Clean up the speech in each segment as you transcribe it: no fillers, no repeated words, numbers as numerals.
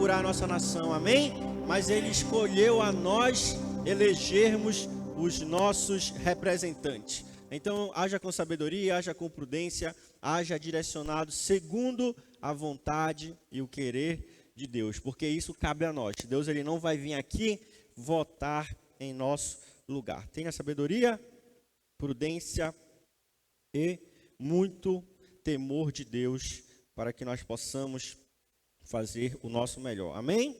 procurar a nossa nação, amém? Mas Ele escolheu a nós elegermos os nossos representantes. Então, haja com sabedoria, haja com prudência, haja direcionado segundo a vontade e o querer de Deus, porque isso cabe a nós. Deus, Ele não vai vir aqui votar em nosso lugar. Tenha sabedoria, prudência e muito temor de Deus para que nós possamos fazer o nosso melhor. Amém?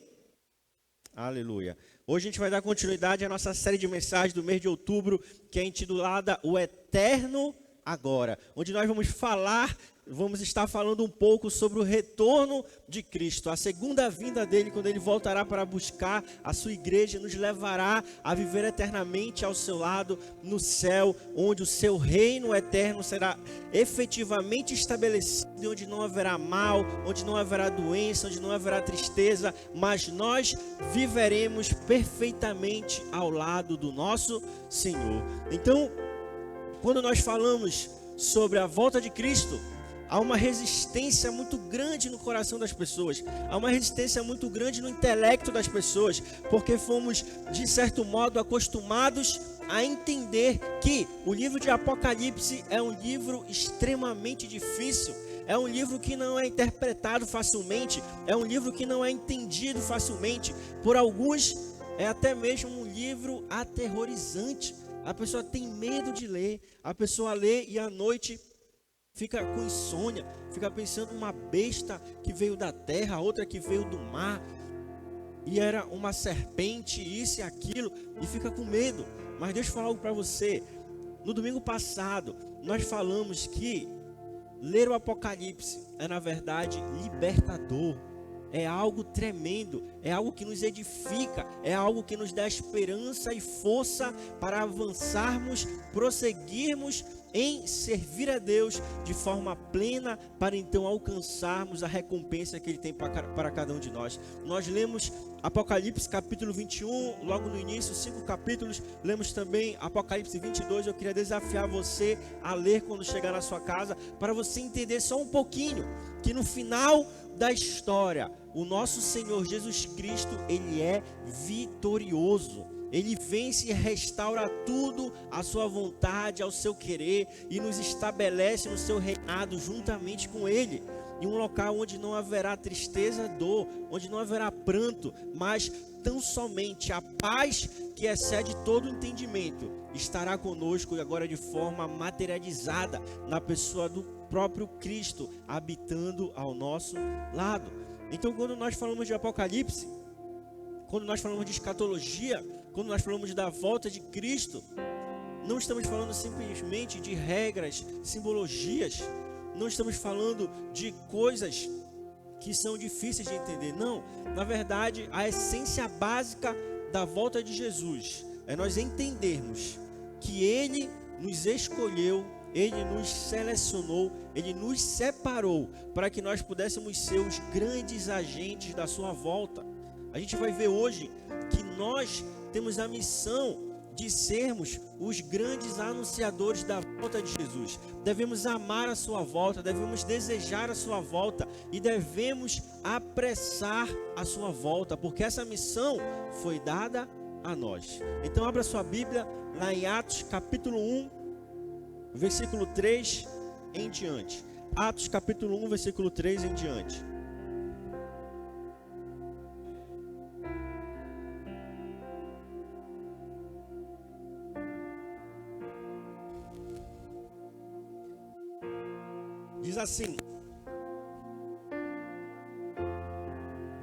Aleluia. Hoje a gente vai dar continuidade à nossa série de mensagens do mês de outubro, que é intitulada O Eterno Agora, onde nós vamos estar falando um pouco sobre o retorno de Cristo, a segunda vinda dele, quando ele voltará para buscar a sua igreja, nos levará a viver eternamente ao seu lado no céu, onde o seu reino eterno será efetivamente estabelecido, onde não haverá mal, onde não haverá doença, onde não haverá tristeza, mas nós viveremos perfeitamente ao lado do nosso Senhor. Então, quando nós falamos sobre a volta de Cristo, há uma resistência muito grande no coração das pessoas, há uma resistência muito grande no intelecto das pessoas, porque fomos, de certo modo, acostumados a entender que o livro de Apocalipse é um livro extremamente difícil, é um livro que não é interpretado facilmente, é um livro que não é entendido facilmente, por alguns é até mesmo um livro aterrorizante. A pessoa tem medo de ler, a pessoa lê e à noite fica com insônia, fica pensando uma besta que veio da terra, outra que veio do mar, e era uma serpente, isso e aquilo, e fica com medo. Mas deixa eu falar algo para você. No domingo passado, nós falamos que ler o Apocalipse é, na verdade, libertador. É algo tremendo, é algo que nos edifica, é algo que nos dá esperança e força para avançarmos, prosseguirmos em servir a Deus de forma plena, para então alcançarmos a recompensa que Ele tem para cada um de nós. Nós lemos Apocalipse capítulo 21, logo no início, 5 capítulos, lemos também Apocalipse 22, eu queria desafiar você a ler quando chegar na sua casa, para você entender só um pouquinho, que no final da história, o nosso Senhor Jesus Cristo, Ele é vitorioso. Ele vence e restaura tudo à sua vontade, ao seu querer, e nos estabelece no seu reinado juntamente com Ele, em um local onde não haverá tristeza, dor, onde não haverá pranto, mas tão somente a paz que excede todo entendimento estará conosco, e agora de forma materializada na pessoa do próprio Cristo, habitando ao nosso lado. Então, quando nós falamos de Apocalipse, quando nós falamos de escatologia, quando nós falamos da volta de Cristo, não estamos falando simplesmente de regras, simbologias, não estamos falando de coisas que são difíceis de entender. Não, na verdade, a essência básica da volta de Jesus é nós entendermos que Ele nos escolheu, Ele nos selecionou, Ele nos separou para que nós pudéssemos ser os grandes agentes da sua volta. A gente vai ver hoje que nós temos a missão de sermos os grandes anunciadores da volta de Jesus. Devemos amar a sua volta, devemos desejar a sua volta e devemos apressar a sua volta, porque essa missão foi dada a nós. Então abra sua Bíblia lá em Atos capítulo 1, versículo 3 em diante. Atos capítulo 1, versículo 3 em diante. Diz assim: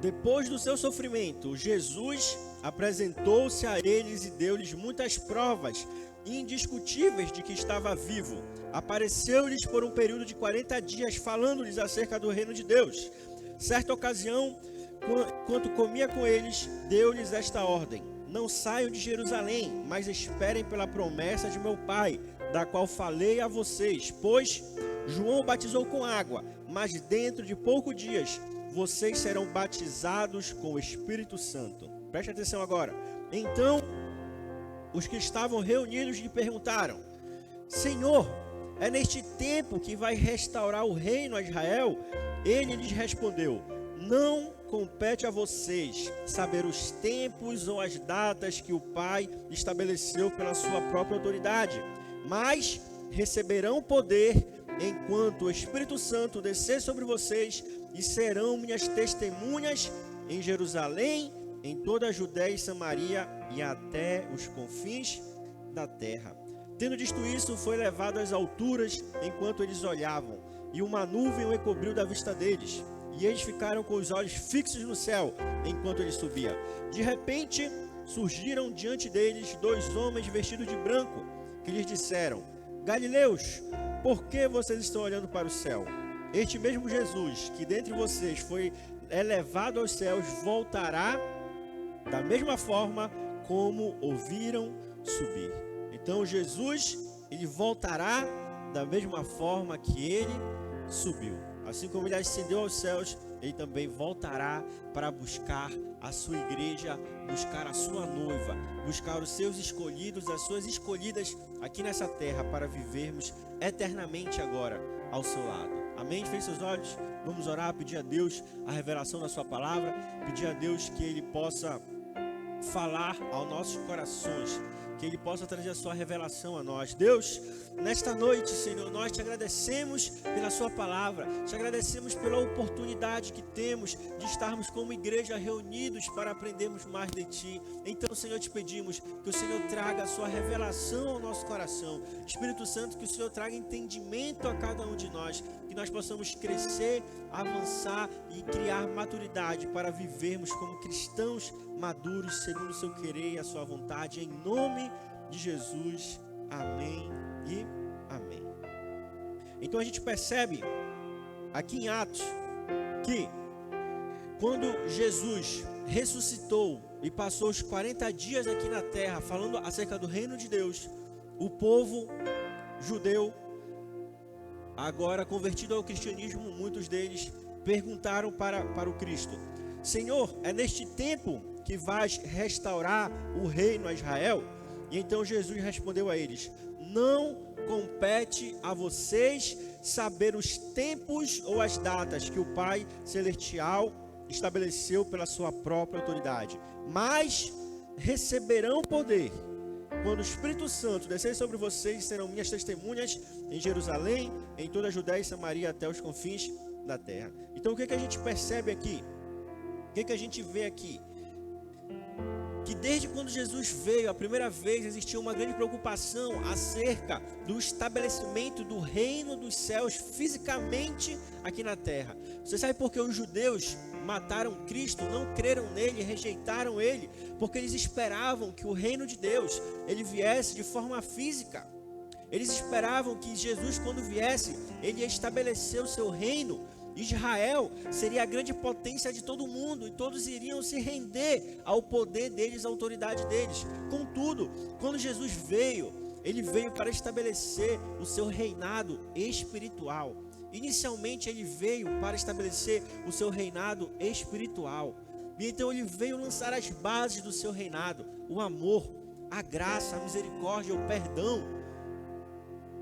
depois do seu sofrimento, Jesus apresentou-se a eles e deu-lhes muitas provas indiscutíveis de que estava vivo. Apareceu-lhes por um período de 40 dias, falando-lhes acerca do reino de Deus. Certa ocasião, quando comia com eles, deu-lhes esta ordem: não saiam de Jerusalém, mas esperem pela promessa de meu Pai, da qual falei a vocês. Pois João batizou com água, mas dentro de poucos dias vocês serão batizados com o Espírito Santo. Preste atenção agora. Então os que estavam reunidos lhe perguntaram: Senhor, é neste tempo que vai restaurar o reino a Israel? Ele lhes respondeu: não compete a vocês saber os tempos ou as datas que o Pai estabeleceu pela sua própria autoridade, mas receberão poder enquanto o Espírito Santo descer sobre vocês e serão minhas testemunhas em Jerusalém, em toda a Judéia e Samaria e até os confins da terra. Tendo dito isso, foi levado às alturas enquanto eles olhavam, e uma nuvem o encobriu da vista deles, e eles ficaram com os olhos fixos no céu enquanto ele subia. De repente, surgiram diante deles 2 homens vestidos de branco, que lhes disseram: Galileus, por que vocês estão olhando para o céu? Este mesmo Jesus, que dentre vocês foi elevado aos céus, voltará da mesma forma como ouviram subir. Então Jesus, ele voltará da mesma forma que ele subiu. Assim como ele ascendeu aos céus, ele também voltará para buscar a sua igreja, buscar a sua noiva, buscar os seus escolhidos, as suas escolhidas aqui nessa terra, para vivermos eternamente agora ao seu lado. Amém? Feche seus olhos, vamos orar, pedir a Deus a revelação da sua palavra, pedir a Deus que ele possa falar aos nossos corações, que ele possa trazer a sua revelação a nós. Deus, nesta noite, Senhor, nós te agradecemos pela sua palavra, te agradecemos pela oportunidade que temos de estarmos como igreja reunidos para aprendermos mais de ti. Então, Senhor, te pedimos que o Senhor traga a sua revelação ao nosso coração. Espírito Santo, que o Senhor traga entendimento a cada um de nós, que nós possamos crescer, avançar e criar maturidade para vivermos como cristãos maduros, segundo o seu querer e a sua vontade, em nome de Jesus. Amém e amém. Então a gente percebe aqui em Atos que quando Jesus ressuscitou e passou os 40 dias aqui na terra falando acerca do reino de Deus, o povo judeu, agora convertido ao cristianismo, muitos deles perguntaram para o Cristo: Senhor, é neste tempo que vais restaurar o reino a Israel? E então Jesus respondeu a eles: não compete a vocês saber os tempos ou as datas que o Pai Celestial estabeleceu pela sua própria autoridade, mas receberão poder quando o Espírito Santo descer sobre vocês, serão minhas testemunhas em Jerusalém, em toda a Judéia e Samaria até os confins da terra. Então o que a gente percebe aqui? O que a gente vê aqui? Que desde quando Jesus veio a primeira vez, existia uma grande preocupação acerca do estabelecimento do reino dos céus fisicamente aqui na terra. Você sabe por que os judeus mataram Cristo, não creram nele, rejeitaram ele? Porque eles esperavam que o reino de Deus ele viesse de forma física. Eles esperavam que Jesus, quando viesse, ele ia estabelecer o seu reino. Israel seria a grande potência de todo mundo e todos iriam se render ao poder deles, à autoridade deles. Contudo, quando Jesus veio, ele veio para estabelecer o seu reinado espiritual. Inicialmente ele veio para estabelecer o seu reinado espiritual. E então ele veio lançar as bases do seu reinado: o amor, a graça, a misericórdia, o perdão.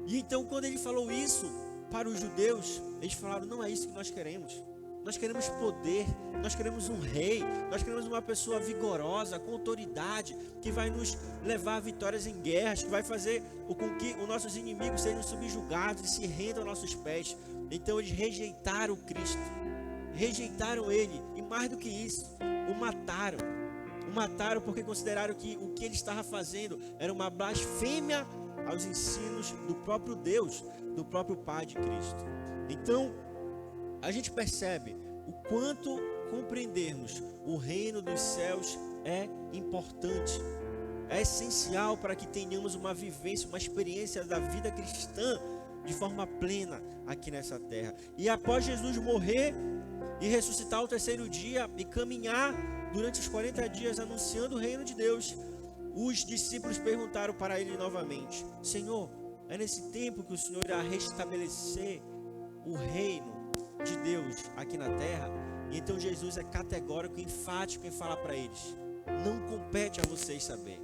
E então quando ele falou isso para os judeus, eles falaram: não é isso que nós queremos. Nós queremos poder, nós queremos um rei, nós queremos uma pessoa vigorosa, com autoridade, que vai nos levar a vitórias em guerras, que vai fazer com que os nossos inimigos sejam subjugados e se rendam aos nossos pés. Então eles rejeitaram Cristo, rejeitaram ele, e mais do que isso, o mataram. O mataram porque consideraram que o que ele estava fazendo era uma blasfêmia aos ensinos do próprio Deus, do próprio Pai de Cristo. Então, a gente percebe o quanto compreendermos o reino dos céus é importante, é essencial para que tenhamos uma vivência, uma experiência da vida cristã de forma plena aqui nessa terra. E após Jesus morrer e ressuscitar ao terceiro dia e caminhar durante os 40 dias anunciando o reino de Deus, os discípulos perguntaram para ele novamente: Senhor, é nesse tempo que o Senhor irá restabelecer o reino de Deus aqui na terra? E então Jesus é categórico e enfático em falar para eles: não compete a vocês saber.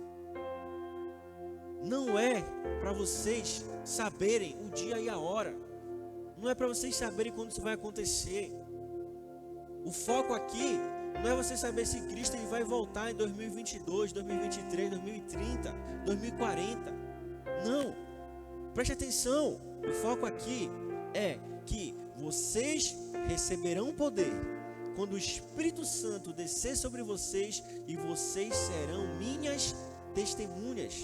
Não é para vocês saberem o dia e a hora. Não é para vocês saberem quando isso vai acontecer. O foco aqui Não é você saber se Cristo ele vai voltar em 2022, 2023, 2030, 2040. Não. Preste atenção. O foco aqui é que vocês receberão poder quando o Espírito Santo descer sobre vocês, e vocês serão minhas testemunhas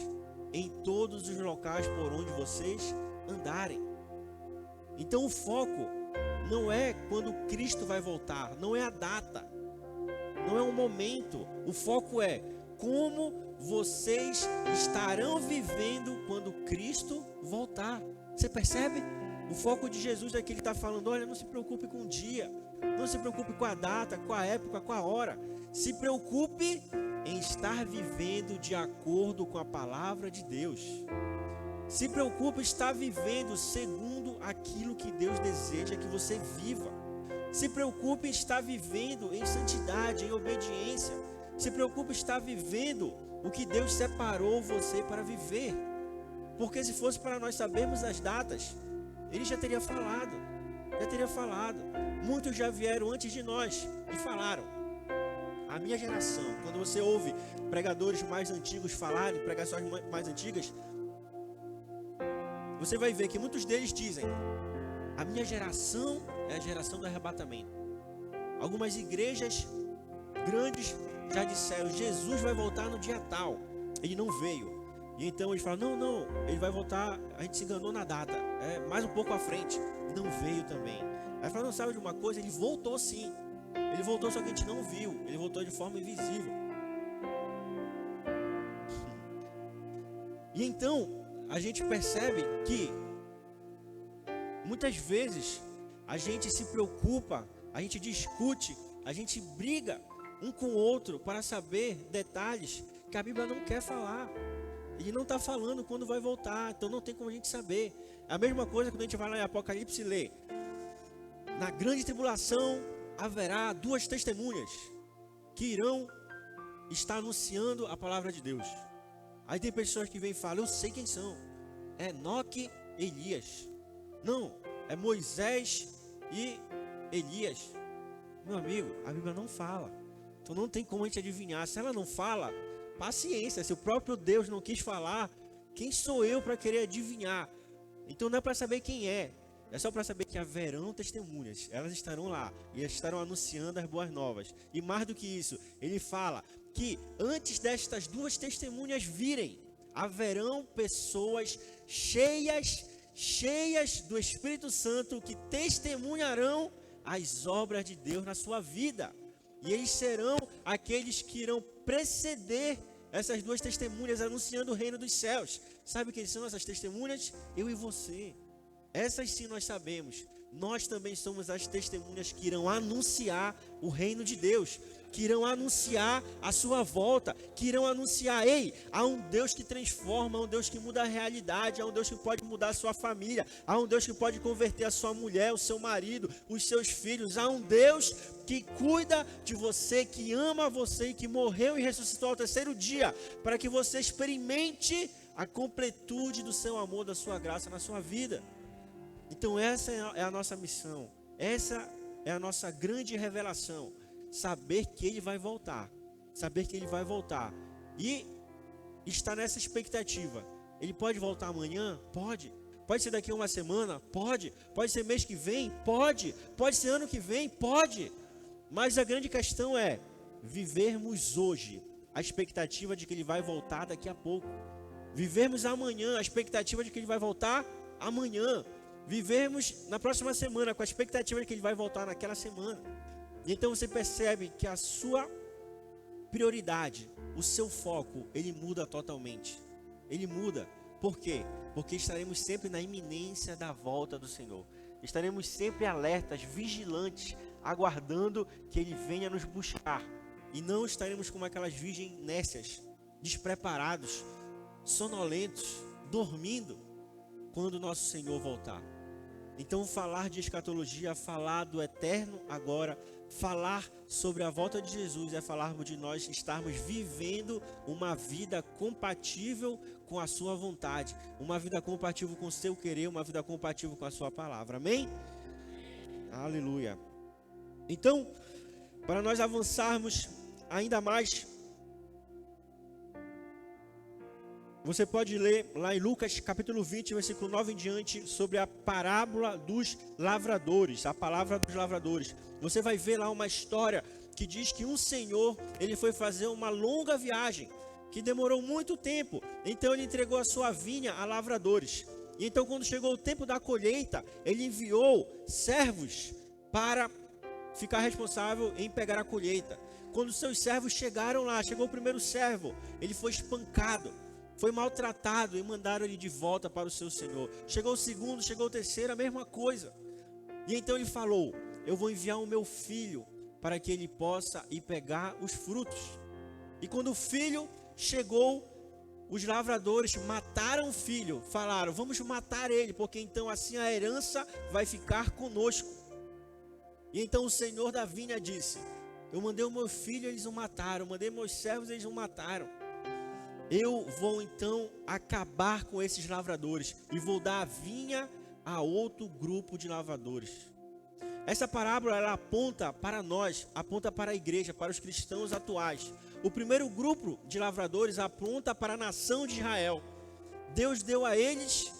em todos os locais por onde vocês andarem. Então o foco não é quando Cristo vai voltar, não é a data, não é um momento. O foco é como vocês estarão vivendo quando Cristo voltar. Você percebe? O foco de Jesus é que ele está falando: olha, não se preocupe com o dia, não se preocupe com a data, com a época, com a hora. Se preocupe em estar vivendo de acordo com a palavra de Deus. Se preocupe em estar vivendo segundo aquilo que Deus deseja que você viva. Se preocupe em estar vivendo em santidade, em obediência. Se preocupe em estar vivendo o que Deus separou você para viver. Porque se fosse para nós sabermos as datas, ele já teria falado. Muitos já vieram antes de nós e falaram. A minha geração, quando você ouve pregadores mais antigos falarem, pregações mais antigas, você vai ver que muitos deles dizem: a minha geração é a geração do arrebatamento. Algumas igrejas grandes já disseram: Jesus vai voltar no dia tal. Ele não veio. E então eles falam: não, ele vai voltar, a gente se enganou na data, mais um pouco à frente. Não veio também. Aí fala: não, sabe de uma coisa? Ele voltou sim. Ele voltou, só que a gente não viu. Ele voltou de forma invisível. E então a gente percebe que muitas vezes a gente se preocupa, a gente discute, a gente briga um com o outro para saber detalhes que a Bíblia não quer falar. Ele não está falando quando vai voltar, então não tem como a gente saber. A mesma coisa quando a gente vai lá em Apocalipse e lê: na grande tribulação haverá duas testemunhas que irão estar anunciando a palavra de Deus. Aí tem pessoas que vêm e falam: eu sei quem são, é Enoque e Elias. Não, é Moisés e Elias. Meu amigo, a Bíblia não fala, então não tem como a gente adivinhar. Se ela não fala, paciência. Se o próprio Deus não quis falar, quem sou eu para querer adivinhar? Então não é para saber quem é só para saber que haverão testemunhas. Elas estarão lá e estarão anunciando as boas novas. E mais do que isso, ele fala que antes destas duas testemunhas virem, haverão pessoas cheias do Espírito Santo que testemunharão as obras de Deus na sua vida. E eles serão aqueles que irão preceder essas duas testemunhas anunciando o reino dos céus. Sabe quem são essas testemunhas? Eu e você. Essas sim nós sabemos. Nós também somos as testemunhas que irão anunciar o reino de Deus, que irão anunciar a sua volta, que irão anunciar: ei, há um Deus que transforma, há um Deus que muda a realidade, há um Deus que pode mudar a sua família, há um Deus que pode converter a sua mulher, o seu marido, os seus filhos, há um Deus que cuida de você, que ama você e que morreu e ressuscitou ao terceiro dia, para que você experimente a completude do seu amor, da sua graça na sua vida. Então essa é a nossa missão, essa é a nossa grande revelação, saber que Ele vai voltar, e estar nessa expectativa. Ele pode voltar amanhã? Pode ser daqui a uma semana? Pode ser mês que vem? Pode ser ano que vem? Pode, mas a grande questão é vivermos hoje a expectativa de que Ele vai voltar daqui a pouco, vivermos amanhã a expectativa de que Ele vai voltar amanhã, vivermos na próxima semana com a expectativa de que Ele vai voltar naquela semana. E então você percebe que a sua prioridade, o seu foco, ele muda totalmente. Ele muda. Por quê? Porque estaremos sempre na iminência da volta do Senhor. Estaremos sempre alertas, vigilantes, aguardando que Ele venha nos buscar. E não estaremos como aquelas virgens nécias, despreparados, sonolentos, dormindo, quando o nosso Senhor voltar. Então falar de escatologia, falar do eterno agora, falar sobre a volta de Jesus é falarmos de nós estarmos vivendo uma vida compatível com a sua vontade, uma vida compatível com o seu querer, uma vida compatível com a sua palavra. Amém? Aleluia. Então, Para nós avançarmos ainda mais, você pode ler lá em Lucas capítulo 20, versículo 9 em diante, sobre a parábola dos lavradores, a palavra dos lavradores. Você vai ver lá uma história que diz que um senhor, ele foi fazer uma longa viagem, que demorou muito tempo. Então ele entregou a sua vinha a lavradores. E então quando chegou o tempo da colheita, ele enviou servos para ficar responsável em pegar a colheita. Quando seus servos chegaram lá, chegou o primeiro servo, ele foi espancado, foi maltratado e mandaram ele de volta para o seu senhor. Chegou o segundo, chegou o terceiro, a mesma coisa. E então ele falou: eu vou enviar o meu filho para que ele possa ir pegar os frutos. E quando o filho chegou, os lavradores mataram o filho, falaram: vamos matar ele, porque então assim a herança vai ficar conosco. E então o senhor da vinha disse: eu mandei o meu filho, eles o mataram, eu mandei meus servos, eles o mataram. Eu vou então acabar com esses lavradores e vou dar a vinha a outro grupo de lavradores. Essa parábola, ela aponta para nós, aponta para a igreja, para os cristãos atuais. O primeiro grupo de lavradores aponta para a nação de Israel. Deus deu a eles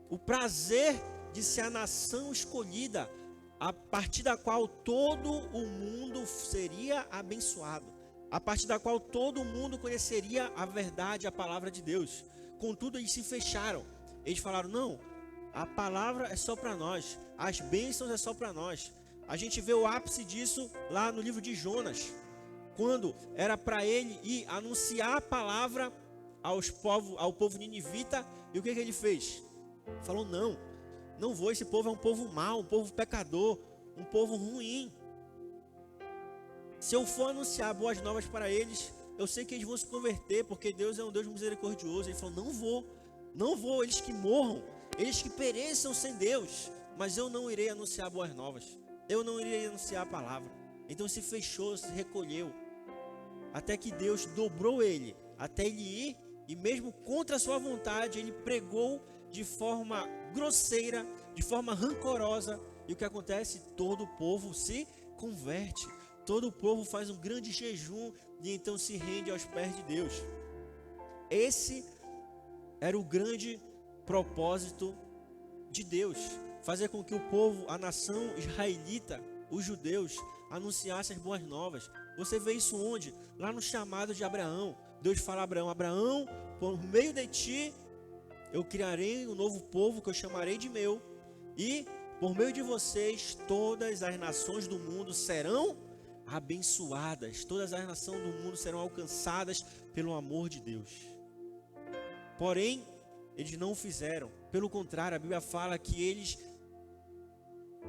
o prazer de ser a nação escolhida, a partir da qual todo o mundo seria abençoado, a partir da qual todo mundo conheceria a verdade, a palavra de Deus. Contudo, eles se fecharam. Eles falaram: não, a palavra é só para nós, as bênçãos é só para nós. A gente vê o ápice disso lá no livro de Jonas, quando era para ele ir anunciar a palavra ao povo ninivita. E o que ele fez? Falou: não vou, esse povo é um povo mau, um povo pecador, um povo ruim. Se eu for anunciar boas novas para eles, eu sei que eles vão se converter, porque Deus é um Deus misericordioso. Ele falou: não vou, eles que morram, eles que pereçam sem Deus, mas eu não irei anunciar boas novas, eu não irei anunciar a palavra. Então se fechou, se recolheu, até que Deus dobrou ele, até ele ir, e mesmo contra a sua vontade, ele pregou de forma grosseira, de forma rancorosa. E o que acontece? Todo o povo se converte, todo o povo faz um grande jejum e então se rende aos pés de Deus. Esse era o grande propósito de Deus, fazer com que o povo, a nação israelita, os judeus, anunciassem as boas novas. Você vê isso onde? Lá no chamado de Abraão. Deus fala a Abraão: Abraão, por meio de ti eu criarei um novo povo que eu chamarei de meu, e por meio de vocês todas as nações do mundo serão abençoadas, todas as nações do mundo serão alcançadas pelo amor de Deus. Porém, eles não o fizeram. Pelo contrário, a Bíblia fala que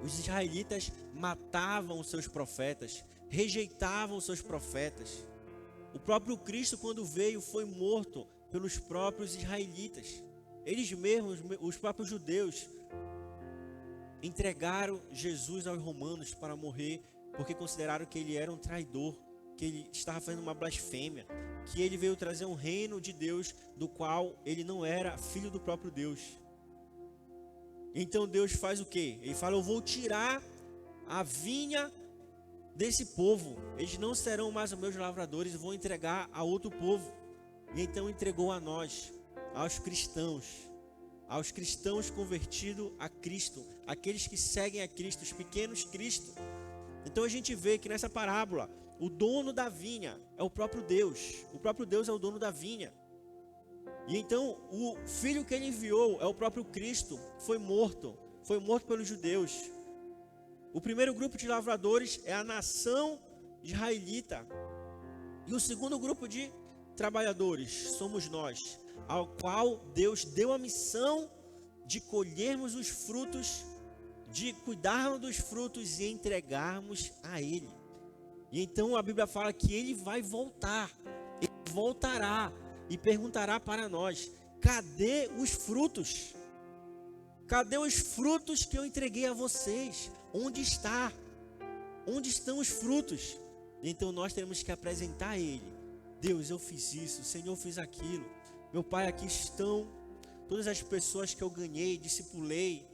os israelitas matavam os seus profetas, rejeitavam os seus profetas. O próprio Cristo, quando veio, foi morto pelos próprios israelitas. Eles mesmos, os próprios judeus, entregaram Jesus aos romanos para morrer, porque consideraram que ele era um traidor, que ele estava fazendo uma blasfêmia, que ele veio trazer um reino de Deus do qual ele não era filho do próprio Deus. Então Deus faz o quê? Ele fala: eu vou tirar a vinha desse povo, eles não serão mais os meus lavradores, eu vou entregar a outro povo. E então entregou a nós, aos cristãos convertidos a Cristo, aqueles que seguem a Cristo, os pequenos Cristo. Então a gente vê que nessa parábola, o dono da vinha é o próprio Deus é o dono da vinha. E então o filho que ele enviou é o próprio Cristo, foi morto pelos judeus. O primeiro grupo de lavradores é a nação israelita, e o segundo grupo de trabalhadores somos nós, ao qual Deus deu a missão de colhermos os frutos, de cuidarmos dos frutos e entregarmos a Ele. E então a Bíblia fala que Ele vai voltar, Ele voltará e perguntará para nós: cadê os frutos? Cadê os frutos que eu entreguei a vocês? Onde está? Onde estão os frutos? Então nós temos que apresentar a Ele: Deus, eu fiz isso, Senhor, eu fiz aquilo. Meu Pai, aqui estão todas as pessoas que eu ganhei, discipulei,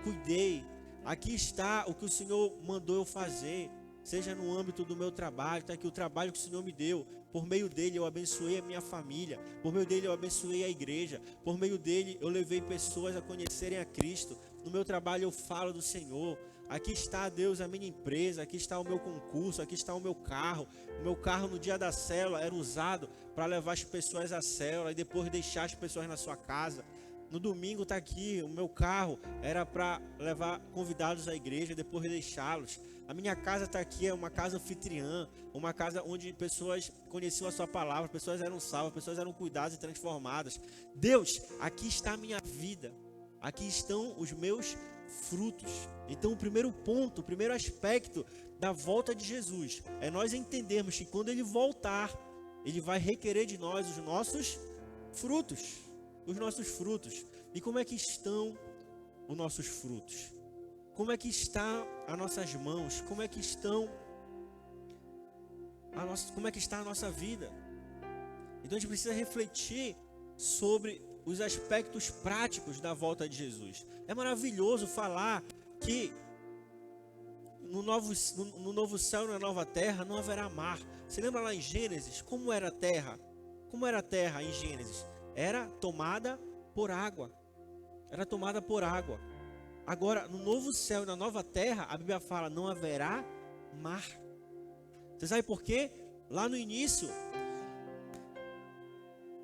cuidei. Aqui está o que o Senhor mandou eu fazer. seja no âmbito do meu trabalho, tá? Que o trabalho que o Senhor me deu, por meio dele eu abençoei a minha família, por meio dele eu abençoei a igreja, por meio dele eu levei pessoas a conhecerem a Cristo. No meu trabalho eu falo do Senhor. Aqui está, Deus, a minha empresa, aqui está o meu concurso, aqui está o meu carro. O meu carro no dia da célula era usado para levar as pessoas à célula e depois deixar as pessoas na sua casa. No domingo está aqui, o meu carro era para levar convidados à igreja e depois deixá-los. A minha casa está aqui, é uma casa anfitriã, uma casa onde pessoas conheciam a sua palavra, pessoas eram salvas, pessoas eram cuidadas e transformadas. Deus, aqui está a minha vida, aqui estão os meus frutos. Então o primeiro ponto, o primeiro aspecto da volta de Jesus é nós entendermos que quando ele voltar, ele vai requerer de nós os nossos frutos. Os nossos frutos. E como é que estão os nossos frutos? Como é que está as nossas mãos? Como é que está a nossa vida? Então a gente precisa refletir sobre os aspectos práticos da volta de Jesus. É maravilhoso falar que no novo céu e na nova terra não haverá mar. Você lembra lá em Gênesis? Como era a terra? Como era a terra em Gênesis? Era tomada por água. Era tomada por água. Agora, no novo céu e na nova terra, a Bíblia fala, não haverá mar. Você sabe por quê? Lá no início,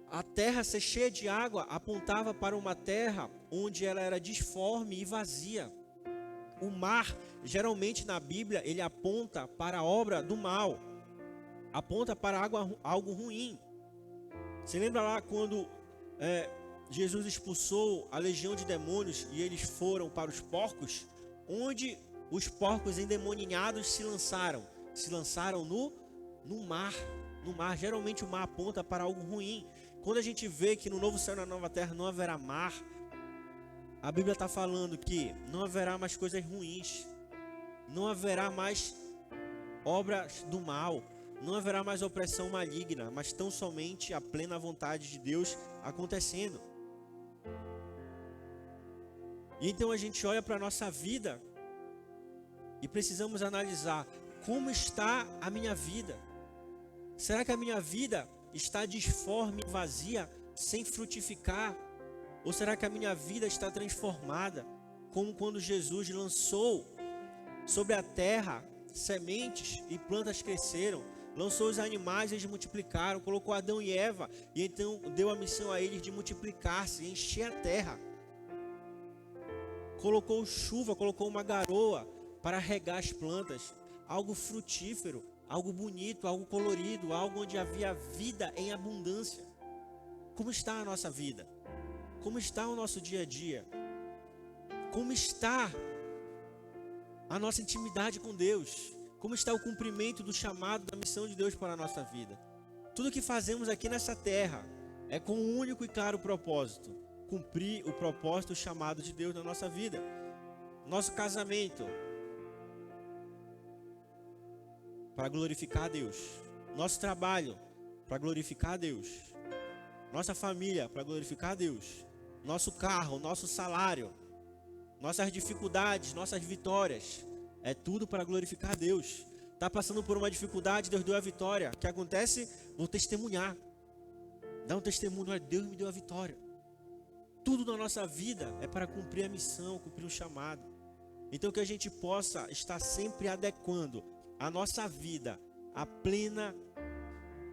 a terra ser cheia de água apontava para uma terra onde ela era disforme e vazia. O mar, geralmente na Bíblia, ele aponta para a obra do mal. Aponta para algo ruim. Você lembra lá quando Jesus expulsou a legião de demônios e eles foram para os porcos? Onde os porcos endemoninhados se lançaram? Se lançaram no mar. No mar, geralmente o mar aponta para algo ruim. Quando a gente vê que no novo céu e na nova terra não haverá mar, a Bíblia está falando que não haverá mais coisas ruins. Não haverá mais obras do mal. Não haverá mais opressão maligna, mas tão somente a plena vontade de Deus acontecendo. E então a gente olha para a nossa vida e precisamos analisar como está a minha vida. Será que a minha vida está disforme e vazia, sem frutificar? Ou será que a minha vida está transformada, como quando Jesus lançou sobre a terra sementes e plantas cresceram? Lançou os animais, eles multiplicaram, colocou Adão e Eva, e então deu a missão a eles de multiplicar-se, encher a terra. Colocou chuva, colocou uma garoa para regar as plantas, algo frutífero, algo bonito, algo colorido, algo onde havia vida em abundância. Como está a nossa vida? Como está o nosso dia a dia? Como está a nossa intimidade com Deus? Como está o cumprimento do chamado, da missão de Deus para a nossa vida? Tudo que fazemos aqui nessa terra é com um único e claro propósito: cumprir o propósito, o chamado de Deus na nossa vida. Nosso casamento, para glorificar a Deus. Nosso trabalho, para glorificar a Deus. Nossa família, para glorificar a Deus. Nosso carro, nosso salário, nossas dificuldades, nossas vitórias, é tudo para glorificar a Deus. Está passando por uma dificuldade, Deus deu a vitória. O que acontece? Vou testemunhar. Dá um testemunho, Deus me deu a vitória. Tudo na nossa vida é para cumprir a missão, cumprir o chamado. Então que a gente possa estar sempre adequando a nossa vida à plena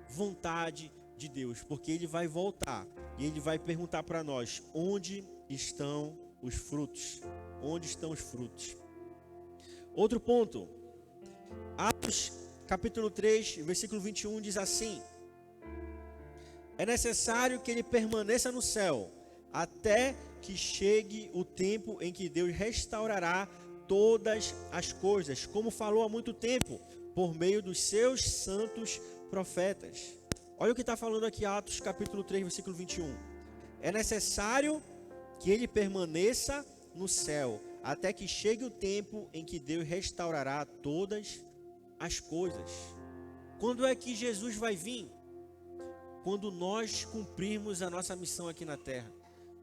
vontade de Deus. Porque Ele vai voltar e Ele vai perguntar para nós: onde estão os frutos? Onde estão os frutos? Outro ponto, Atos capítulo 3, versículo 21 diz assim: é necessário que ele permaneça no céu, até que chegue o tempo em que Deus restaurará todas as coisas, como falou há muito tempo, por meio dos seus santos profetas. Olha o que está falando aqui, Atos capítulo 3, versículo 21. É necessário que ele permaneça no céu, até que chegue o tempo em que Deus restaurará todas as coisas. Quando é que Jesus vai vir? Quando nós cumprirmos a nossa missão aqui na terra.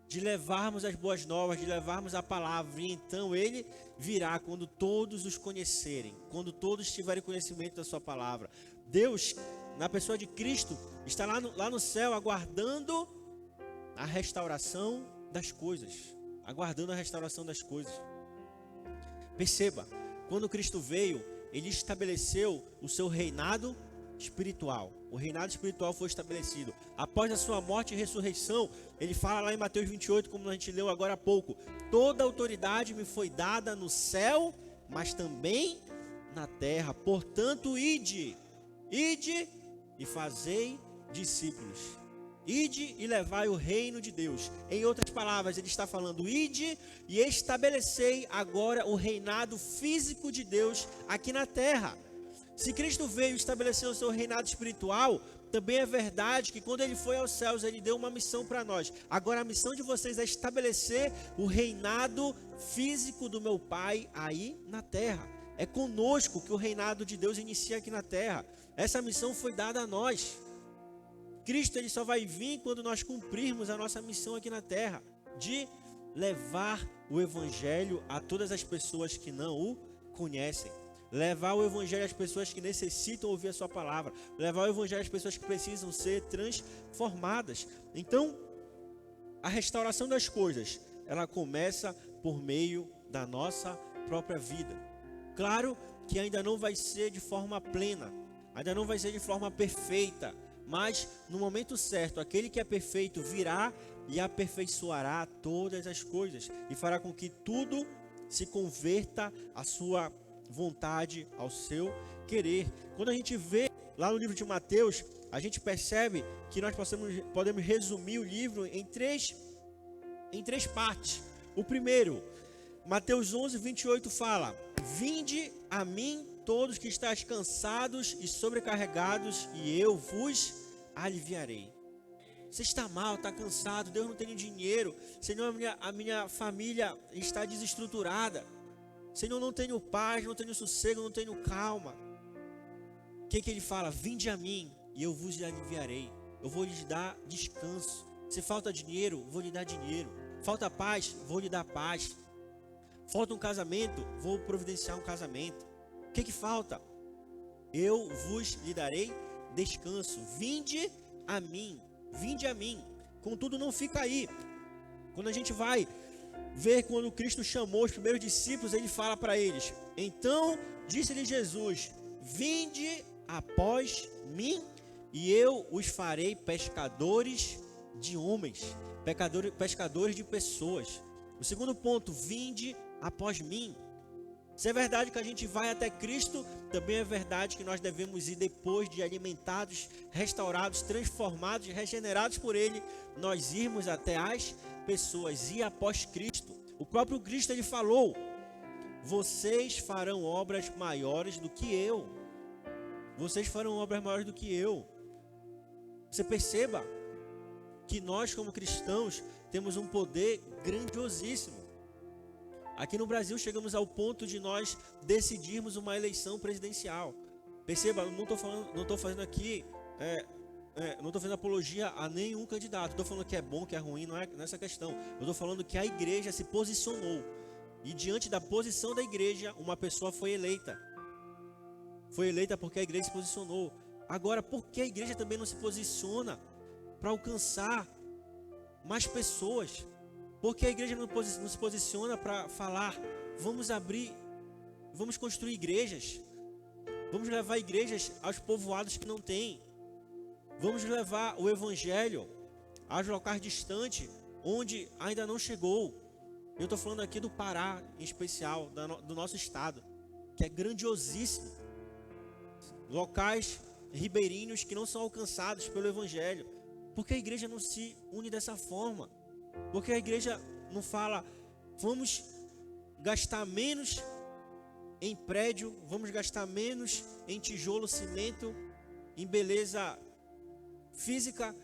de levarmos as boas novas, de levarmos a palavra. E então ele virá quando todos os conhecerem, quando todos tiverem conhecimento da sua palavra. Deus, na pessoa de Cristo, está lá no céu aguardando a restauração das coisas. Aguardando a restauração das coisas. Perceba, quando Cristo veio, ele estabeleceu o seu reinado espiritual. O reinado espiritual foi estabelecido. Após a sua morte e ressurreição, ele fala lá em Mateus 28, como a gente leu agora há pouco: toda autoridade me foi dada no céu, mas também na terra. Portanto, ide e fazei discípulos. Ide e levai o reino de Deus. Em outras palavras, ele está falando: ide e estabelecei agora o reinado físico de Deus aqui na terra. Se Cristo veio estabelecer o seu reinado espiritual, também é verdade que quando ele foi aos céus, ele deu uma missão para nós. Agora a missão de vocês é estabelecer o reinado físico do meu Pai aí na terra. É conosco que o reinado de Deus inicia aqui na terra. Essa missão foi dada a nós. Cristo, ele só vai vir quando nós cumprirmos a nossa missão aqui na terra, de levar o evangelho a todas as pessoas que não o conhecem. Levar o evangelho às pessoas que necessitam ouvir a sua palavra. Levar o evangelho às pessoas que precisam ser transformadas. Então, a restauração das coisas, ela começa por meio da nossa própria vida. Claro que ainda não vai ser de forma plena, ainda não vai ser de forma perfeita, mas no momento certo, aquele que é perfeito virá e aperfeiçoará todas as coisas e fará com que tudo se converta à sua vontade, ao seu querer. Quando a gente vê lá no livro de Mateus, a gente percebe que nós podemos resumir o livro em três partes. O primeiro, Mateus 11, 28 fala: vinde a mim todos que estáis cansados e sobrecarregados, e eu vos aliviarei. Você está mal, está cansado, Deus não tem dinheiro, Senhor, a minha família está desestruturada, Senhor, não tenho paz, não tenho sossego, não tenho calma. O que ele fala? Vinde a mim e eu vos aliviarei. Eu vou lhes dar descanso. Se falta dinheiro, vou lhe dar dinheiro. Falta paz, vou lhe dar paz. Falta um casamento, vou providenciar um casamento. O que falta? Eu vos lhe darei descanso. Vinde a mim. Vinde a mim. Contudo, não fica aí. Quando a gente vai ver quando Cristo chamou os primeiros discípulos, ele fala para eles: então disse-lhe Jesus: vinde após mim e eu os farei pescadores de homens, pescadores de pessoas. O segundo ponto: vinde após mim. Se é verdade que a gente vai até Cristo, também é verdade que nós devemos ir depois de alimentados, restaurados, transformados, regenerados por Ele, nós irmos até as pessoas, ir após Cristo. O próprio Cristo, ele falou: vocês farão obras maiores do que eu. Vocês farão obras maiores do que eu. Você perceba que nós, como cristãos, temos um poder grandiosíssimo. Aqui no Brasil chegamos ao ponto de nós decidirmos uma eleição presidencial. Perceba, eu não estou fazendo aqui, não estou fazendo apologia a nenhum candidato. Estou falando que é bom, que é ruim, não é nessa questão. Eu estou falando que a igreja se posicionou. E diante da posição da igreja, uma pessoa foi eleita. Foi eleita porque a igreja se posicionou. Agora, por que a igreja também não se posiciona para alcançar mais pessoas? Porque a igreja não se posiciona para falar: vamos construir igrejas, vamos levar igrejas aos povoados que não têm, vamos levar o evangelho aos locais distantes, onde ainda não chegou. Eu estou falando aqui do Pará, em especial, do nosso estado, que é grandiosíssimo. Locais ribeirinhos que não são alcançados pelo evangelho. Por que a igreja não se une dessa forma? Porque a igreja não fala: vamos gastar menos em prédio, vamos gastar menos em tijolo, cimento, em beleza física,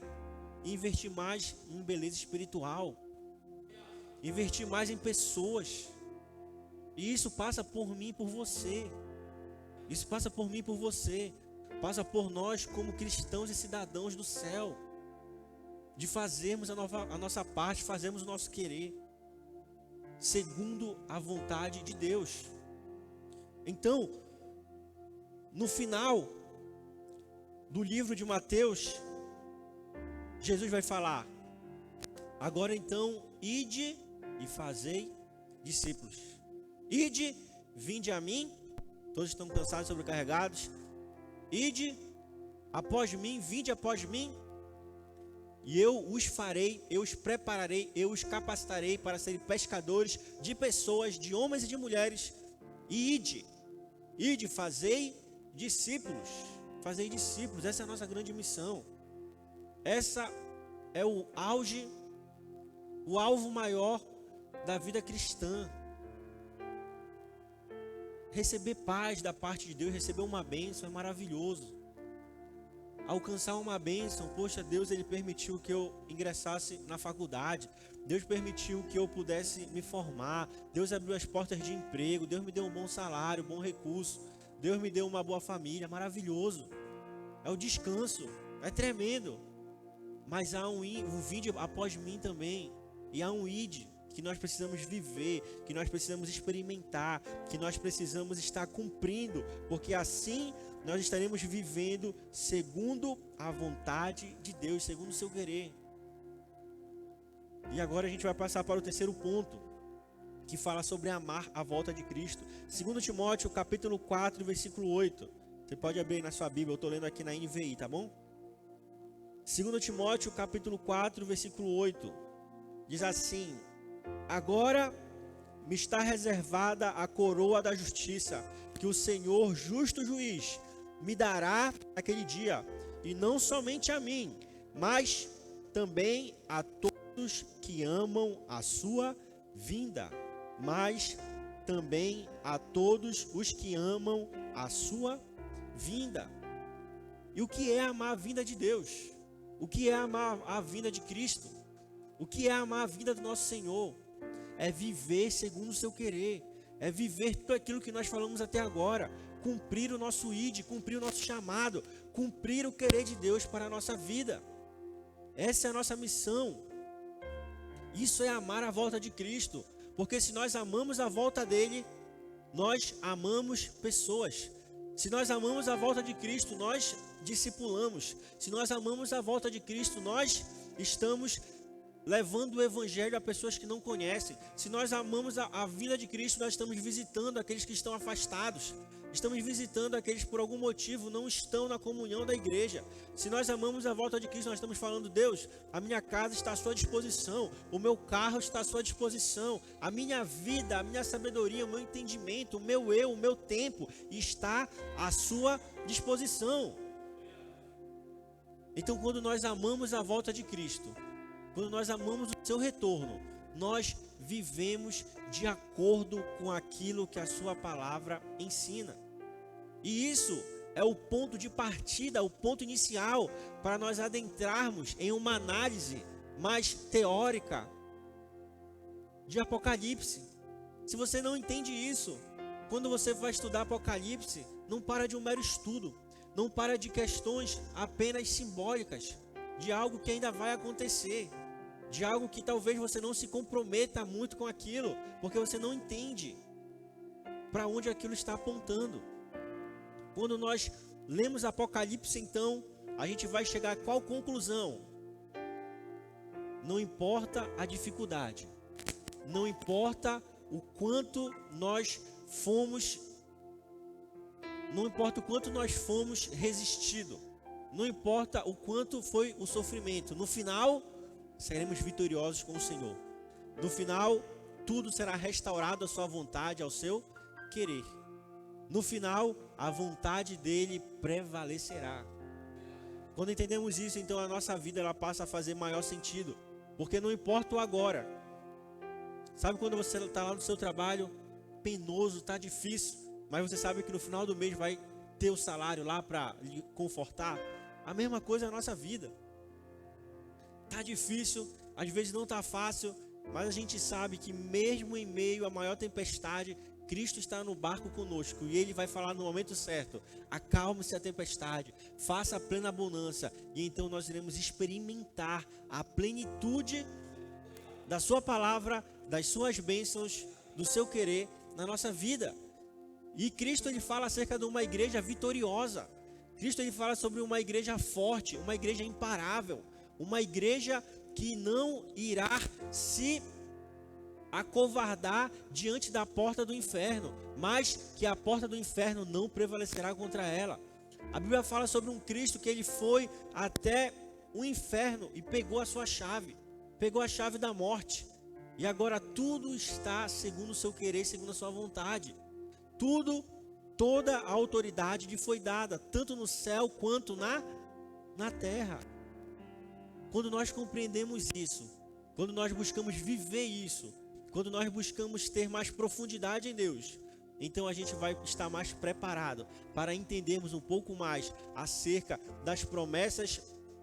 e investir mais em beleza espiritual, investir mais em pessoas. E isso passa por mim e por você. Isso passa por mim e por você. Passa por nós como cristãos e cidadãos do céu. de fazermos a nossa parte, fazermos o nosso querer, segundo a vontade de Deus. Então, no final do livro de Mateus, Jesus vai falar: agora então, ide e fazei discípulos. Ide, vinde a mim, todos estão cansados, sobrecarregados. Ide após mim, vinde após mim, e eu os farei, eu os prepararei, eu os capacitarei para serem pescadores de pessoas, de homens e de mulheres. E ide, fazei discípulos. Fazei discípulos, essa é a nossa grande missão. Essa é o auge, o alvo maior da vida cristã. Receber paz da parte de Deus, receber uma bênção é maravilhoso. Alcançar uma bênção, poxa, Deus ele permitiu que eu ingressasse na faculdade, Deus permitiu que eu pudesse me formar, Deus abriu as portas de emprego, Deus me deu um bom salário, bom recurso, Deus me deu uma boa família, maravilhoso. É o descanso, é tremendo. Mas há um vinde após mim também, e há um ide que nós precisamos viver, que nós precisamos experimentar, que nós precisamos estar cumprindo, porque assim nós estaremos vivendo segundo a vontade de Deus, segundo o seu querer. E agora a gente vai passar para o terceiro ponto, que fala sobre amar a volta de Cristo. 2 Timóteo capítulo 4, versículo 8. Você pode abrir aí na sua Bíblia, eu estou lendo aqui na NVI, tá bom? 2 Timóteo capítulo 4, versículo 8. Diz assim: agora me está reservada a coroa da justiça, que o Senhor, justo juiz, me dará naquele dia, e não somente a mim, mas também a todos que amam a sua vinda. Mas também a todos os que amam a sua vinda. E o que é amar a vinda de Deus? O que é amar a vinda de Cristo? O que é amar a vinda do nosso Senhor? É viver segundo o seu querer. É viver tudo aquilo que nós falamos até agora. Cumprir o nosso ide, cumprir o nosso chamado, cumprir o querer de Deus para a nossa vida. Essa é a nossa missão. Isso é amar a volta de Cristo. Porque se nós amamos a volta dele, nós amamos pessoas. Se nós amamos a volta de Cristo, nós discipulamos. Se nós amamos a volta de Cristo, nós estamos levando o evangelho a pessoas que não conhecem. Se nós amamos a vinda de Cristo, nós estamos visitando aqueles que estão afastados. Estamos visitando aqueles que por algum motivo não estão na comunhão da igreja. Se nós amamos a volta de Cristo, nós estamos falando: Deus, a minha casa está à sua disposição, o meu carro está à sua disposição, a minha vida, a minha sabedoria, o meu entendimento, o meu eu, o meu tempo está à sua disposição. Então, quando nós amamos a volta de Cristo, quando nós amamos o seu retorno, nós vivemos de acordo com aquilo que a sua palavra ensina. E isso é o ponto de partida, o ponto inicial para nós adentrarmos em uma análise mais teórica de Apocalipse. Se você não entende isso, quando você vai estudar Apocalipse, não para de um mero estudo, não para de questões apenas simbólicas, de algo que ainda vai acontecer, de algo que talvez você não se comprometa muito com aquilo, porque você não entende para onde aquilo está apontando. Quando nós lemos Apocalipse, então, a gente vai chegar a qual conclusão? Não importa a dificuldade, não importa o quanto nós fomos, não importa o quanto nós fomos resistidos, não importa o quanto foi o sofrimento, no final seremos vitoriosos com o Senhor. No final, tudo será restaurado à sua vontade, ao seu querer. No final, a vontade dele prevalecerá. Quando entendemos isso, então a nossa vida ela passa a fazer maior sentido. Porque não importa o agora. Sabe quando você está lá no seu trabalho, penoso, está difícil, mas você sabe que no final do mês vai ter o salário lá para lhe confortar? A mesma coisa na nossa vida. Está difícil, às vezes não está fácil, mas a gente sabe que mesmo em meio à maior tempestade, Cristo está no barco conosco e Ele vai falar no momento certo: acalme-se a tempestade, faça a plena bonança, e então nós iremos experimentar a plenitude da sua palavra, das suas bênçãos, do seu querer na nossa vida. E Cristo, ele fala acerca de uma igreja vitoriosa. Cristo, ele fala sobre uma igreja forte, uma igreja imparável, uma igreja que não irá se acovardar diante da porta do inferno, mas que a porta do inferno não prevalecerá contra ela. A Bíblia fala sobre um Cristo que ele foi até o inferno e pegou a sua chave, pegou a chave da morte, e agora tudo está segundo o seu querer, segundo a sua vontade. Toda a autoridade lhe foi dada, tanto no céu quanto na terra. Quando nós compreendemos isso, quando nós buscamos viver isso, quando nós buscamos ter mais profundidade em Deus, então a gente vai estar mais preparado para entendermos um pouco mais acerca das promessas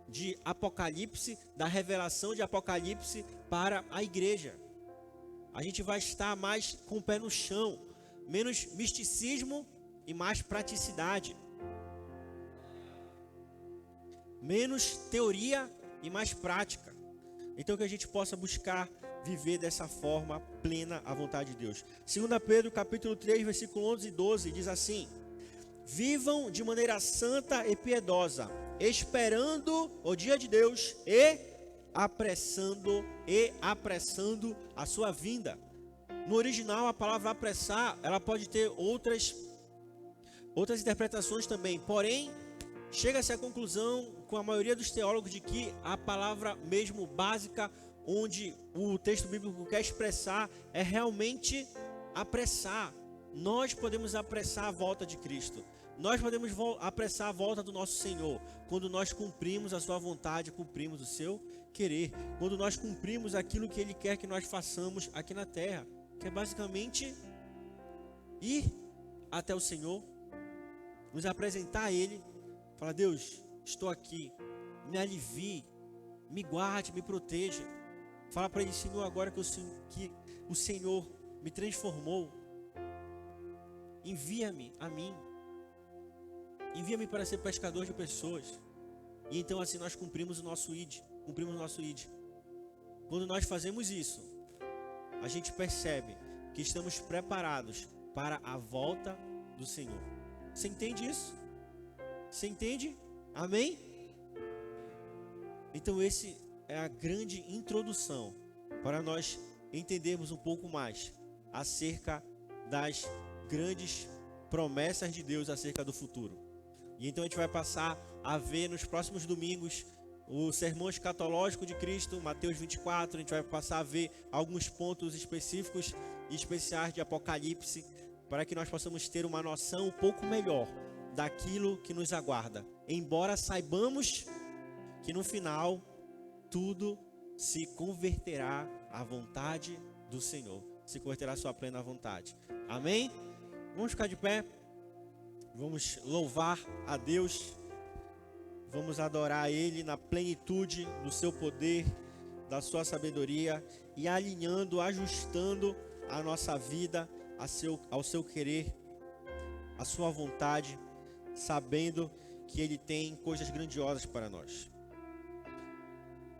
de Apocalipse, da revelação de Apocalipse para a igreja. A gente vai estar mais com o pé no chão, menos misticismo e mais praticidade, menos teoria e mais prática. Então que a gente possa buscar viver dessa forma plena a vontade de Deus. 2 Pedro capítulo 3, versículo 11 e 12 diz assim: vivam de maneira santa e piedosa, esperando o dia de Deus e apressando a sua vinda. No original, a palavra apressar, ela pode ter outras interpretações também. Porém, chega-se à conclusão, com a maioria dos teólogos, de que a palavra mesmo básica, onde o texto bíblico quer expressar, é realmente apressar. Nós podemos apressar a volta de Cristo. Nós podemos apressar a volta do nosso Senhor, quando nós cumprimos a sua vontade, cumprimos o seu querer. Quando nós cumprimos aquilo que Ele quer que nós façamos aqui na terra, que é basicamente ir até o Senhor, nos apresentar a Ele, falar: Deus, estou aqui, me alivie, me guarde, me proteja. Fala para Ele: Senhor, agora que o Senhor me transformou, envia-me a mim, envia-me para ser pescador de pessoas. E então assim nós cumprimos o nosso ID. Quando nós fazemos isso, a gente percebe que estamos preparados para a volta do Senhor. Você entende isso? Você entende? Amém? Então esse é a grande introdução para nós entendermos um pouco mais acerca das grandes promessas de Deus acerca do futuro. E então a gente vai passar a ver nos próximos domingos o sermão escatológico de Cristo, Mateus 24, a gente vai passar a ver alguns pontos específicos e especiais de Apocalipse, para que nós possamos ter uma noção um pouco melhor daquilo que nos aguarda. Embora saibamos que no final tudo se converterá à vontade do Senhor, se converterá à sua plena vontade. Amém? Vamos ficar de pé, vamos louvar a Deus. Vamos adorar Ele na plenitude do seu poder, da sua sabedoria, e alinhando, ajustando a nossa vida ao seu querer, à sua vontade, sabendo que Ele tem coisas grandiosas para nós.